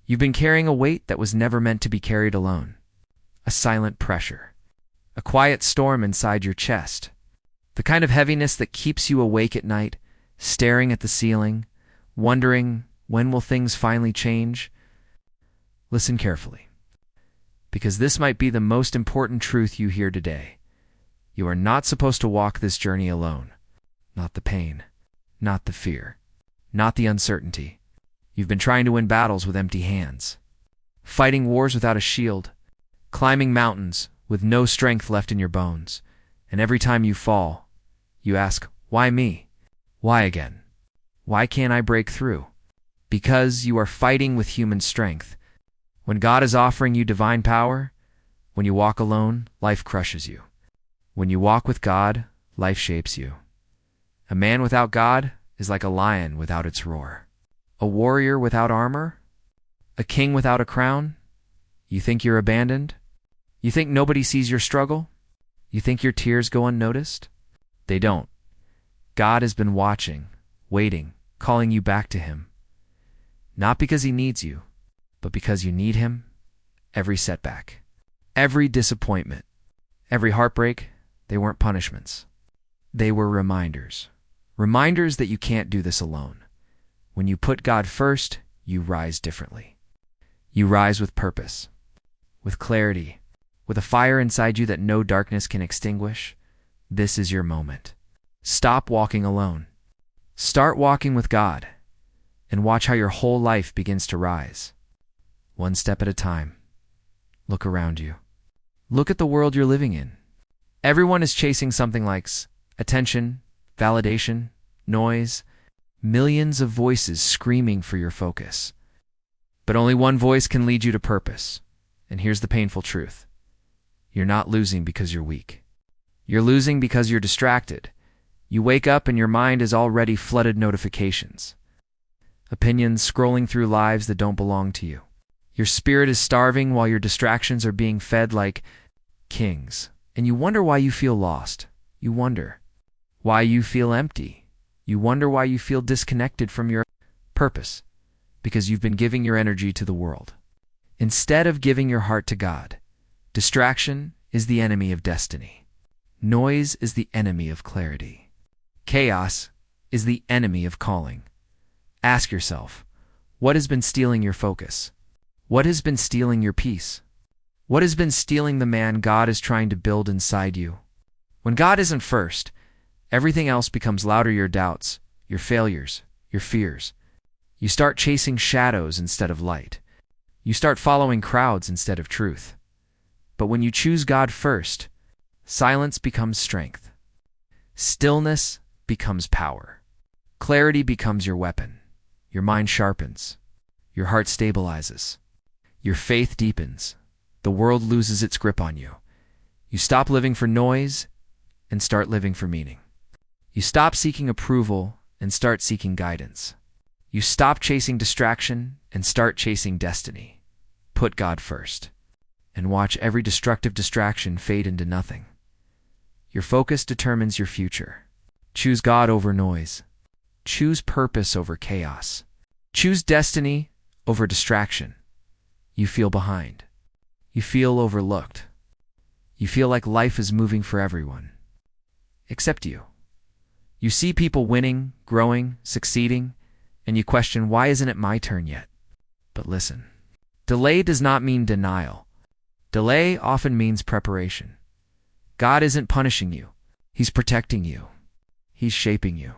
You've been carrying a weight that was never meant to be carried alone. A silent pressure. A quiet storm inside your chest. The kind of heaviness that keeps you awake at night, staring at the ceiling, wondering when will things finally change. Listen carefully, because this might be the most important truth you hear today. You are not supposed to walk this journey alone. Not the pain, not the fear, not the uncertainty. You've been trying to win battles with empty hands, fighting wars without a shield, climbing mountains with no strength left in your bones. And every time you fall, you ask, why me? Why again? Why can't I break through? Because you are fighting with human strength. When God is offering you divine power, when you walk alone, life crushes you. When you walk with God, life shapes you. A man without God is like a lion without its roar. A warrior without armor? A king without a crown? You think you're abandoned? You think nobody sees your struggle? You think your tears go unnoticed? They don't. God has been watching, waiting, calling you back to Him. Not because He needs you, but because you need Him. Every setback, every disappointment, every heartbreak, they weren't punishments. They were reminders. Reminders that you can't do this alone. When you put God first, you rise differently. You rise with purpose, with clarity, with a fire inside you that no darkness can extinguish. This is your moment. Stop walking alone. Start walking with God, and watch how your whole life begins to rise. One step at a time. Look around you. Look at the world you're living in. Everyone is chasing something like attention, validation, noise, millions of voices screaming for your focus. But only one voice can lead you to purpose. And here's the painful truth. You're not losing because you're weak. You're losing because you're distracted. You wake up and your mind is already flooded notifications. Opinions scrolling through lives that don't belong to you. Your spirit is starving while your distractions are being fed like kings. And you wonder why you feel lost. You wonder why you feel empty. You wonder why you feel disconnected from your purpose. Because you've been giving your energy to the world, instead of giving your heart to God. Distraction is the enemy of destiny. Noise is the enemy of clarity. Chaos is the enemy of calling. Ask yourself, what has been stealing your focus? What has been stealing your peace? What has been stealing the man God is trying to build inside you? When God isn't first, everything else becomes louder. Your doubts, your failures, your fears. You start chasing shadows instead of light. You start following crowds instead of truth. But when you choose God first, silence becomes strength. Stillness becomes power. Clarity becomes your weapon. Your mind sharpens. Your heart stabilizes. Your faith deepens. The world loses its grip on you. You stop living for noise and start living for meaning. You stop seeking approval and start seeking guidance. You stop chasing distraction and start chasing destiny. Put God first, and watch every destructive distraction fade into nothing. Your focus determines your future. Choose God over noise. Choose purpose over chaos. Choose destiny over distraction. You feel behind. You feel overlooked. You feel like life is moving for everyone, except you. You see people winning, growing, succeeding, and you question, why isn't it my turn yet? But listen, delay does not mean denial. Delay often means preparation. God isn't punishing you. He's protecting you. He's shaping you.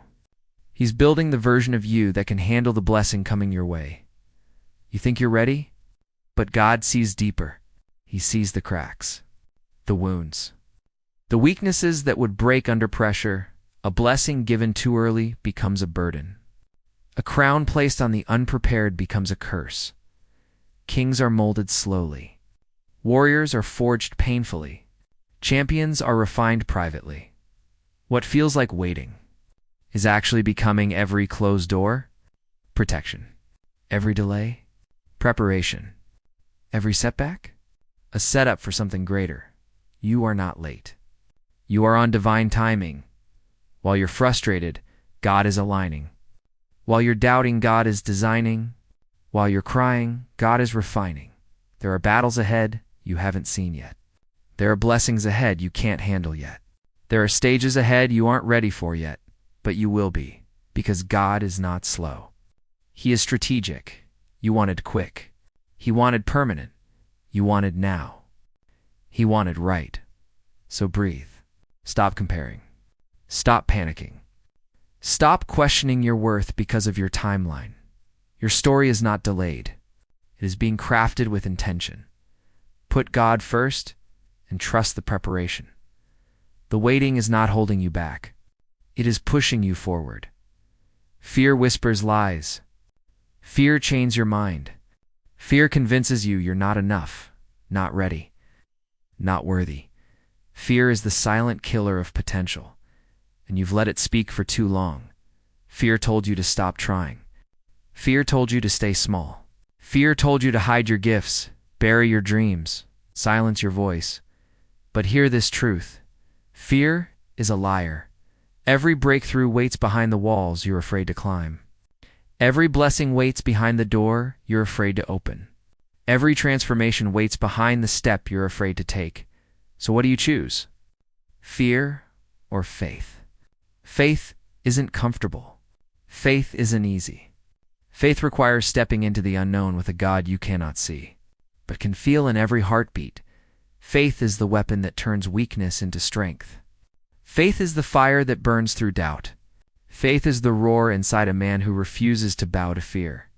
He's building the version of you that can handle the blessing coming your way. You think you're ready? But God sees deeper. He sees the cracks, the wounds, the weaknesses that would break under pressure. A blessing given too early becomes a burden. A crown placed on the unprepared becomes a curse. Kings are molded slowly. Warriors are forged painfully. Champions are refined privately. What feels like waiting is actually becoming every closed door, protection. Every delay, preparation. Every setback, a setup for something greater. You are not late. You are on divine timing. While you're frustrated, God is aligning. While you're doubting, God is designing. While you're crying, God is refining. There are battles ahead you haven't seen yet. There are blessings ahead you can't handle yet. There are stages ahead you aren't ready for yet, but you will be, because God is not slow. He is strategic. You wanted quick. He wanted permanent. You wanted now. He wanted right. So breathe. Stop comparing. Stop panicking. Stop questioning your worth because of your timeline. Your story is not delayed. It is being crafted with intention. Put God first and trust the preparation. The waiting is not holding you back. It is pushing you forward. Fear whispers lies. Fear chains your mind. Fear convinces you you're not enough, not ready, not worthy. Fear is the silent killer of potential, and you've let it speak for too long. Fear told you to stop trying. Fear told you to stay small. Fear told you to hide your gifts, bury your dreams, silence your voice. But hear this truth. Fear is a liar. Every breakthrough waits behind the walls you're afraid to climb. Every blessing waits behind the door you're afraid to open. Every transformation waits behind the step you're afraid to take. So what do you choose? Fear or faith? Faith isn't comfortable. Faith isn't easy. Faith requires stepping into the unknown with a God you cannot see, but can feel in every heartbeat. Faith is the weapon that turns weakness into strength. Faith is the fire that burns through doubt. Faith is the roar inside a man who refuses to bow to fear.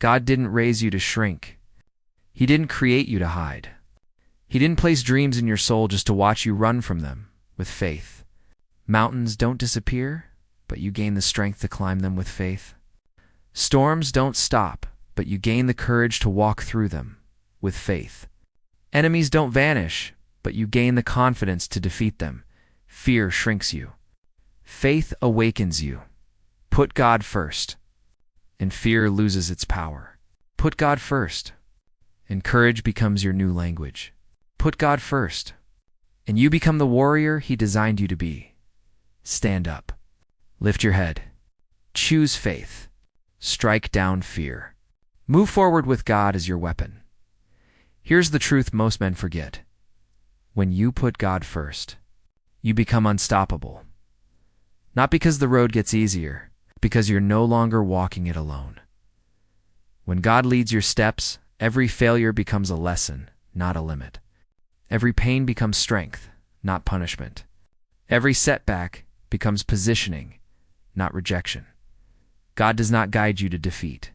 God didn't raise you to shrink. He didn't create you to hide. He didn't place dreams in your soul just to watch you run from them. With faith, mountains don't disappear, but you gain the strength to climb them with faith. Storms don't stop, but you gain the courage to walk through them with faith. Enemies don't vanish, but you gain the confidence to defeat them. Fear shrinks you. Faith awakens you. Put God first, and fear loses its power. Put God first, and courage becomes your new language. Put God first, and you become the warrior He designed you to be. Stand up. Lift your head. Choose faith. Strike down fear. Move forward with God as your weapon. Here's the truth most men forget. When you put God first, you become unstoppable. Not because the road gets easier, because you're no longer walking it alone. When God leads your steps, every failure becomes a lesson, not a limit. Every pain becomes strength, not punishment. Every setback becomes positioning, not rejection. God does not guide you to defeat.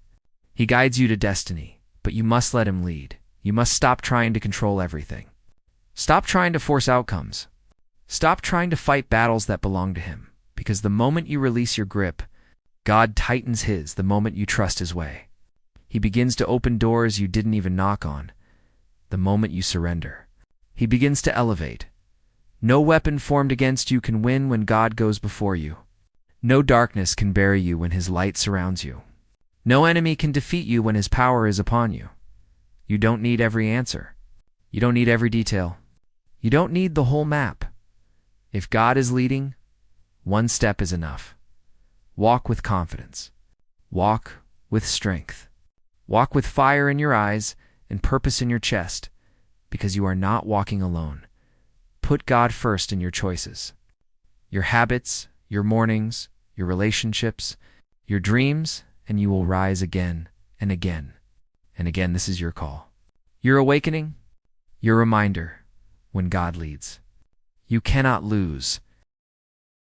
He guides you to destiny, but you must let Him lead. You must stop trying to control everything. Stop trying to force outcomes. Stop trying to fight battles that belong to Him, because the moment you release your grip, God tightens His the moment you trust His way. He begins to open doors you didn't even knock on the moment you surrender. He begins to elevate. No weapon formed against you can win when God goes before you. No darkness can bury you when His light surrounds you. No enemy can defeat you when His power is upon you. You don't need every answer. You don't need every detail. You don't need the whole map. If God is leading, one step is enough. Walk with confidence. Walk with strength. Walk with fire in your eyes and purpose in your chest, because you are not walking alone. Put God first in your choices. Your habits, your mornings, your relationships, your dreams, and you will rise again and again. And again, this is your call. Your awakening, your reminder when God leads. You cannot lose.